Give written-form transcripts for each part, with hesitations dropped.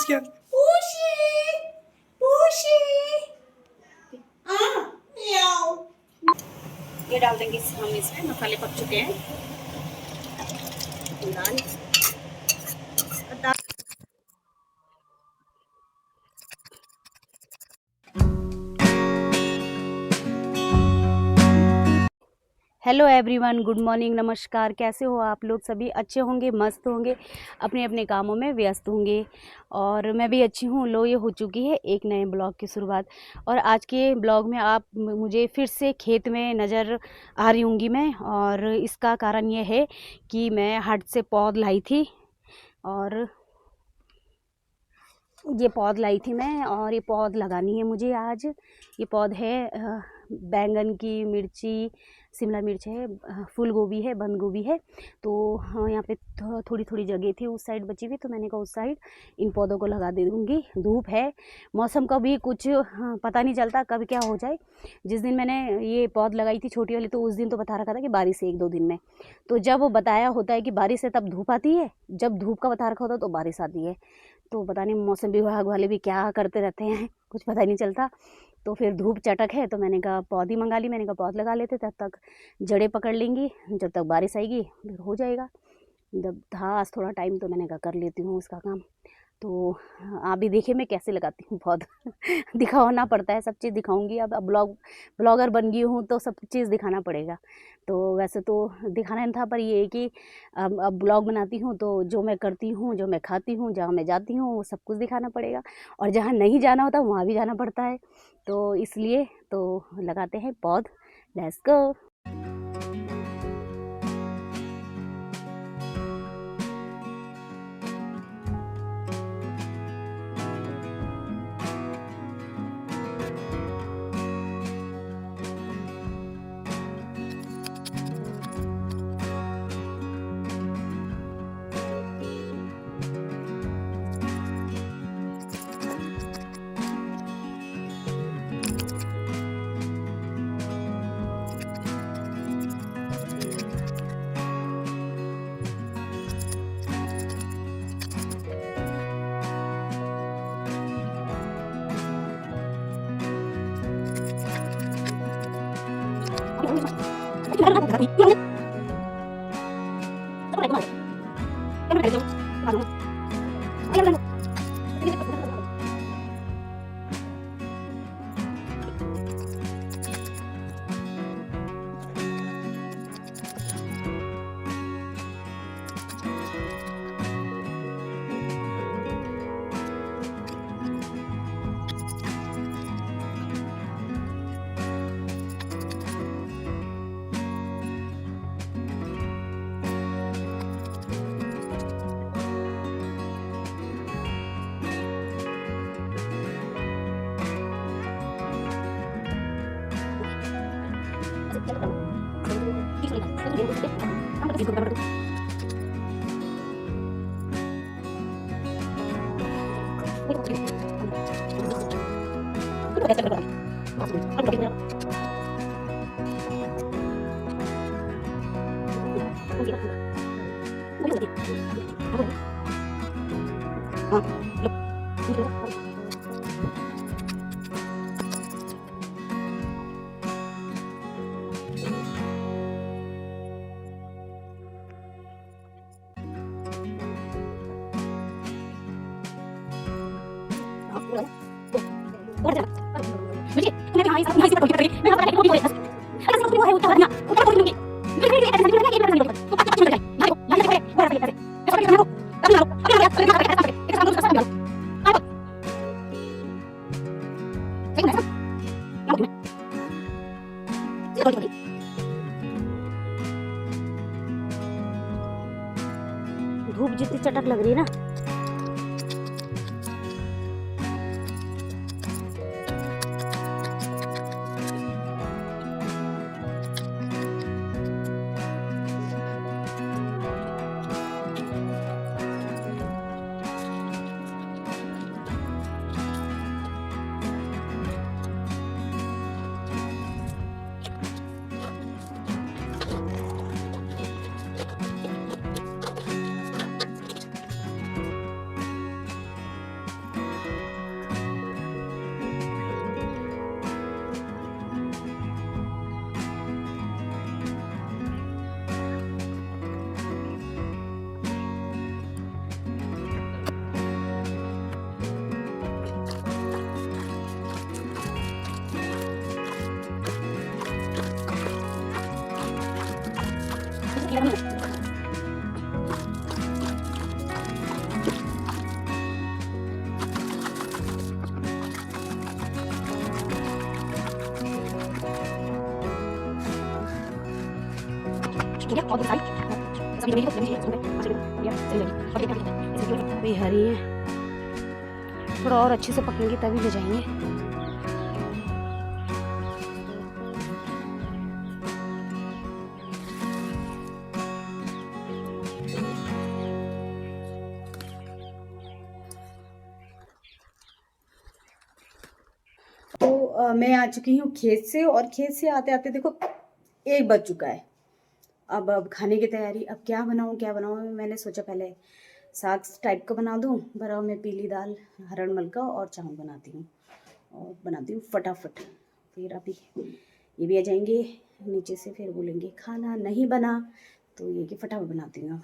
क्या ये डाल देंगे हम इसमें। मसाले पक चुके हैं। दाल हेलो एवरीवन, गुड मॉर्निंग, नमस्कार। कैसे हो आप लोग? सभी अच्छे होंगे, मस्त होंगे, अपने अपने कामों में व्यस्त होंगे। और मैं भी अच्छी हूँ। लो, ये हो चुकी है एक नए ब्लॉग की शुरुआत। और आज के ब्लॉग में आप मुझे फिर से खेत में नज़र आ रही होंगी मैं। और इसका कारण ये है कि मैं हाट से पौध लाई थी, और ये पौध लाई थी मैं, और ये पौध लगानी है मुझे आज। ये पौध है बैंगन की, मिर्ची, शिमला मिर्च है, फूल गोभी है, बंद गोभी है। तो हाँ, यहाँ पे थोड़ी थोड़ी जगह थी उस साइड बची हुई, तो मैंने कहा उस साइड इन पौधों को लगा दे दूँगी। धूप है, मौसम का भी कुछ पता नहीं चलता कब क्या हो जाए। जिस दिन मैंने ये पौध लगाई थी छोटी वाली, तो उस दिन तो बता रखा था कि बारिश है 1-2 दिन में। तो जब वो बताया होता है कि बारिश है तब धूप आती है, जब धूप का बता रखा होता है तो बारिश आती है। तो पता नहीं मौसम विभाग वाले भी क्या करते रहते हैं, कुछ पता ही नहीं चलता। तो फिर धूप चटक है, तो मैंने कहा पौध ही मंगा ली। मैंने कहा पौध लगा लेते, तब तक जड़ें पकड़ लेंगी, जब तक बारिश आएगी फिर हो जाएगा। जब था आज थोड़ा टाइम, तो मैंने कहा कर लेती हूँ उसका काम। तो आप भी देखिए मैं कैसे लगाती हूँ पौध। दिखाना पड़ता है, सब चीज़ दिखाऊंगी। अब ब्लॉगर बन गई हूँ तो सब चीज़ दिखाना पड़ेगा। तो वैसे तो दिखाना नहीं था, पर ये है कि अब ब्लॉग बनाती हूँ तो जो मैं करती हूँ, जो मैं खाती हूँ, जहाँ मैं जाती हूँ, वो सब कुछ दिखाना पड़ेगा। और जहाँ नहीं जाना होता वहाँ भी जाना पड़ता है। तो इसलिए तो लगाते हैं पौध। Let's go. धूप जितनी चटक लग रही है ना, अभी हरी है, थोड़ा और अच्छे से पकेंगे तभी ले जाएंगे। तो मैं आ चुकी हूँ खेत से, और खेत से आते आते देखो 1 बज चुका है। अब खाने की तैयारी, अब क्या बनाऊँ मैंने सोचा पहले साग टाइप का बना दूँ, भरा में पीली दाल, हरण मलका और चावल बनाती हूँ फटाफट। फिर अभी ये भी आ जाएंगे नीचे से, फिर बोलेंगे खाना नहीं बना, तो ये कि फटाफट बनाती हूँ। अब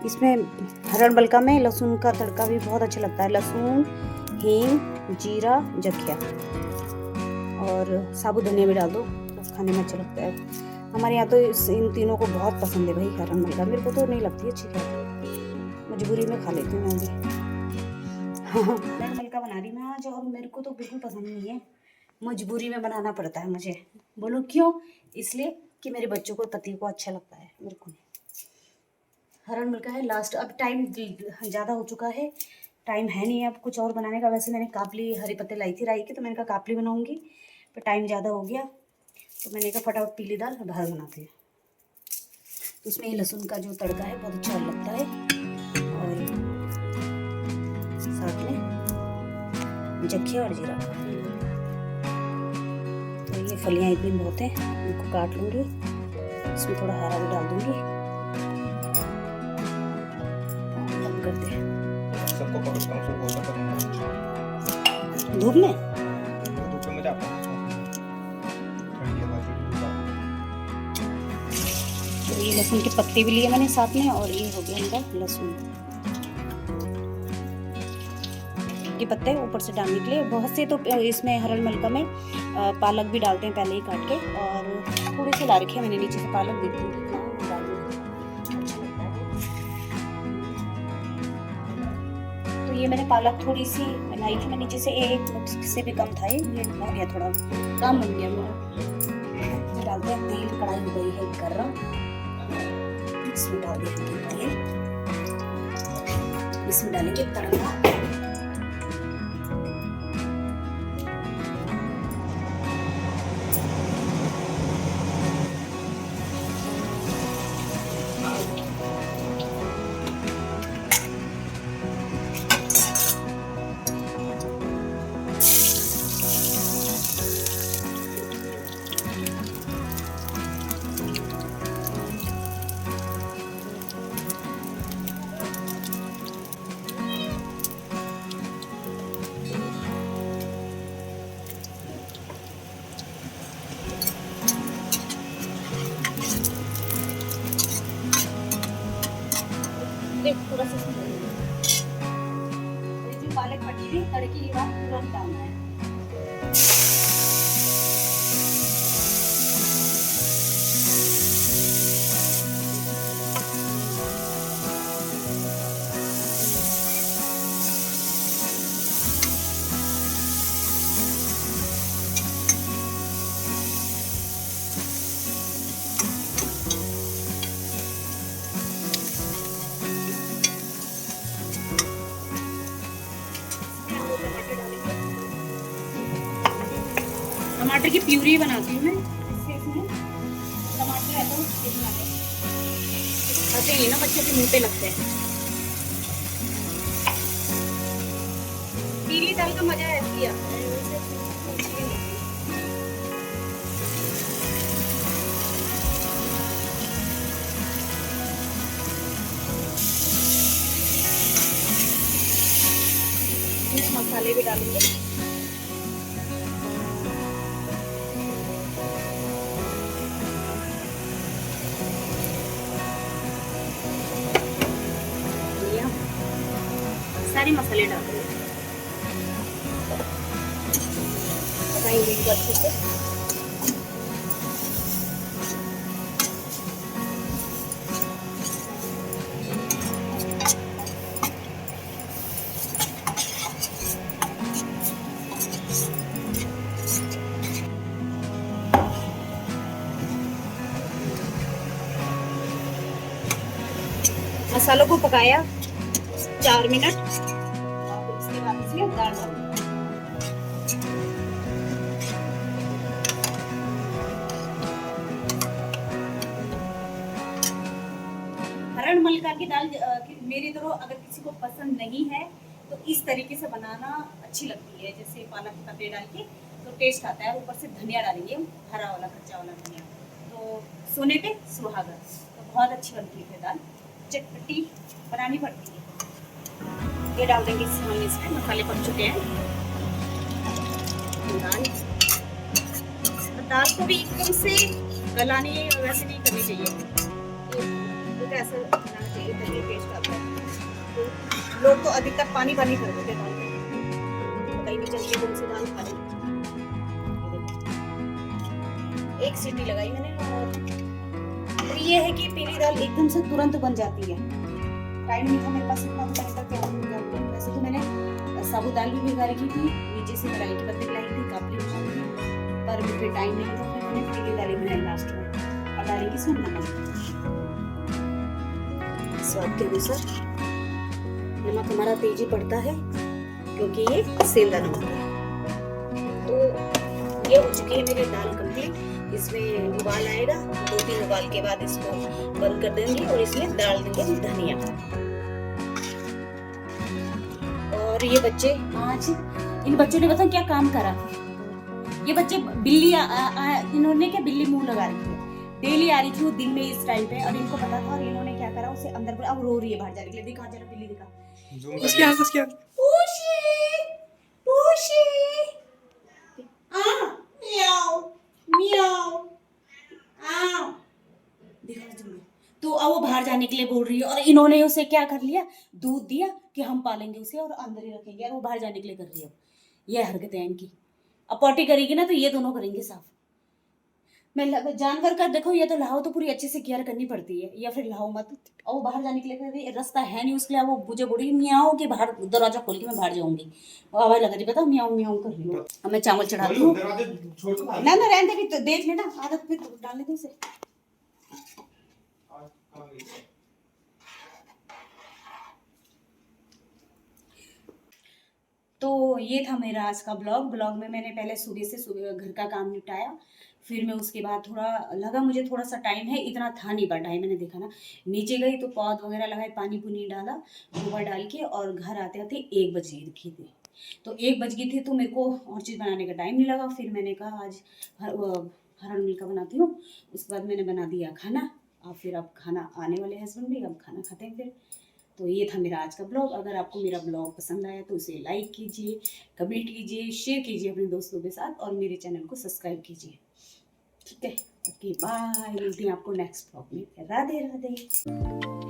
इसमें हरण मलका में लहसुन का तड़का भी बहुत अच्छा लगता है। लहसुन, हींग, जीरा, जखिया और साबुत धनिया भी डाल दो तो खाने में अच्छा लगता है। हमारे यहाँ तो इन तीनों को बहुत पसंद है भाई हरण मलका। मेरे को तो नहीं लगती अच्छी खाती, मजबूरी में खा लेती हूँ मैं भी। हरण मलका बना रही मैं आज, और मेरे को तो बिल्कुल पसंद नहीं है, मजबूरी में बनाना पड़ता है मुझे। बोलो क्यों? इसलिए कि मेरे बच्चों को, पति को अच्छा लगता है, मेरे को नहीं। हरण मलका है लास्ट। अब टाइम ज़्यादा हो चुका है, टाइम है नहीं अब कुछ और बनाने का। वैसे मैंने काबली हरी पत्ते लाई थी राई की, तो मैंने कहा काबली बनाऊंगी, पर टाइम ज़्यादा हो गया तो मैंने कहा फटाफट पीली दाल बाहर बनाती है। तो उसमें ये लहसुन का जो तड़का है बहुत अच्छा लगता है, और साथ में जखिया और जीरा। तो ये फलियाँ इतनी बहुत हैं, इनको काट लूँगी, इसमें थोड़ा हरा भी डाल दूँगी। करते हैं धूप में तो ये लहसुन के पत्ते भी लिए मैंने साथ में, और ये हो गया इनका लहसुन के पत्ते ऊपर से डालने के लिए। बहुत से तो इसमें हरण मलका में पालक भी डालते हैं पहले ही काट के, और थोड़ी सी ला रखी है मैंने नीचे से पालक, देखती हूँ ये मैंने पालक थोड़ी सी बनाई थी मैं नीचे से, एक से भी कम था ये हो गया, थोड़ा कम बन गया मेरा। डालते हैं तेल, कढ़ाई हो गई है गरम, इसमें डाल देते हैं तेल, इसमें डालेंगे तड़का। थोड़ा सा पालक पट्टी भी तड़के के बाद तुरंत डालना है। टमाटर की प्यूरी बनाती हूँ मैं, इसमें टमाटर है तो खाते नहीं ना बच्चे, के मुंह पे लगते हैं। पीली दाल का मजा ऐसी आता है। मसाले भी डालेंगे, सारे मसाले डाल देंगे, पकाएंगे इनको अच्छे से। मसालों को पकाया 4 मिनट और उसके बाद इसमें दाल डाली। हरण मलका की दाल मेरी तरह अगर किसी को पसंद नहीं है तो इस तरीके से बनाना अच्छी लगती है, जैसे पालक के पत्ते डाल के तो टेस्ट आता है। ऊपर से धनिया डालेंगे, हरा वाला कच्चा वाला धनिया, तो सोने पे सुहागा, तो बहुत अच्छी बनती है दाल, चटपटी बनानी पड़ती है। ये डाल देंगे इसमें, मसाले पक चुके हैं। दाल को भी एकदम से गलानी वैसे नहीं करनी चाहिए, ऐसा बनाना चाहिए तभी टेस्ट आता है। तो लोग तो अधिकतर पानी पानी कर देते दाल में, पता ही नहीं चलती कौन सी दाल खानी। एक सीटी लगाई मैंने और ये है कि पीली दाल एकदम से तुरंत बन जाती है। टाइम नहीं था मेरे पास इतना टाइम तक क्या। वैसे तो मैंने साबुत दाल भी भिगा रखी थी, नीचे से मलाई के पत्ते लाई थी, काबली बनाई थी, पर मुझे टाइम नहीं था, फिर मैंने पीली दाल बनाई लास्ट में। और डालेंगे इसमें नमक स्वाद के अनुसार। नमक हमारा तेजी पड़ता है क्योंकि ये सेंधा नमक है। तो ये हो चुकी है मेरी दाल कंप्लीट। इसमें उबाल आएगा, 2-3 उबाल के बाद इसको बंद कर देंगे और इसमें डाल देंगे धनिया। और ये बच्चे आज, इन बच्चों ने बताओ क्या काम करा। ये बच्चे बिल्ली इन्होंने क्या बिल्ली मुंह लगा रखी है, डेली आ रही थी वो दिन में इस टाइम पे, और इनको पता था और इन्होंने क्या करा, उसे अंदर अब रो रही है बाहर जाने के लिए। दिखा जरा बिल्ली दिखा, उसके पूशी पूशी म्याऊ म्याऊ दिखा जल्दी। तो अब वो बाहर जाने के लिए बोल रही है और इन्होंने उसे क्या कर लिया, दूध दिया कि हम पालेंगे उसे और अंदर ही रखेंगे, और वो बाहर जाने के लिए कर रही है। ये हरकतें हैं इनकी। अब पॉटी करेगी ना तो ये दोनों करेंगे साफ। मैं जानवर का देखो, ये तो लाओ तो पूरी अच्छे से केयर करनी पड़ती है, या फिर लाओ मत। और वो बाहर जाने के लिए रास्ता है नहीं उसके लिए, वो मुझे बोली मियाओ के बाहर दरवाजा खोल के मैं बाहर जाऊंगी, आवाज लगा रही, पता मियाओ मियाओ कर रही हूँ। अब मैं चावल चढ़ाती हूँ ना, रहने दे, तो देख लेना आदत फिर डालने दे उसे। तो ये था मेरा आज का ब्लॉग में मैंने पहले सुबह घर का काम निपटाया, फिर मैं उसके बाद थोड़ा लगा मुझे थोड़ा सा टाइम है, इतना था नहीं पर टाइम, मैंने देखा ना नीचे गई तो पौध वगैरह लगाए, पानी पुनी डाला गोबर डाल के, और घर आते आते 1 बज गई थी। तो 1 बज गई थी तो मेरे को और चीज़ बनाने का टाइम नहीं लगा। फिर मैंने कहा आज हरण मिल्का बनाती हूँ। उसके बाद मैंने बना दिया खाना, और फिर अब खाना आने वाले हस्बैंड भी, अब खाना खाते हैं फिर। तो ये था मेरा आज का ब्लॉग। अगर आपको मेरा ब्लॉग पसंद आया तो उसे लाइक कीजिए, कमेंट कीजिए, शेयर कीजिए अपने दोस्तों के साथ, और मेरे चैनल को सब्सक्राइब कीजिए। ठीक है, ओके बाय, मिलती हैं आपको नेक्स्ट ब्लॉग में। राधे राधे।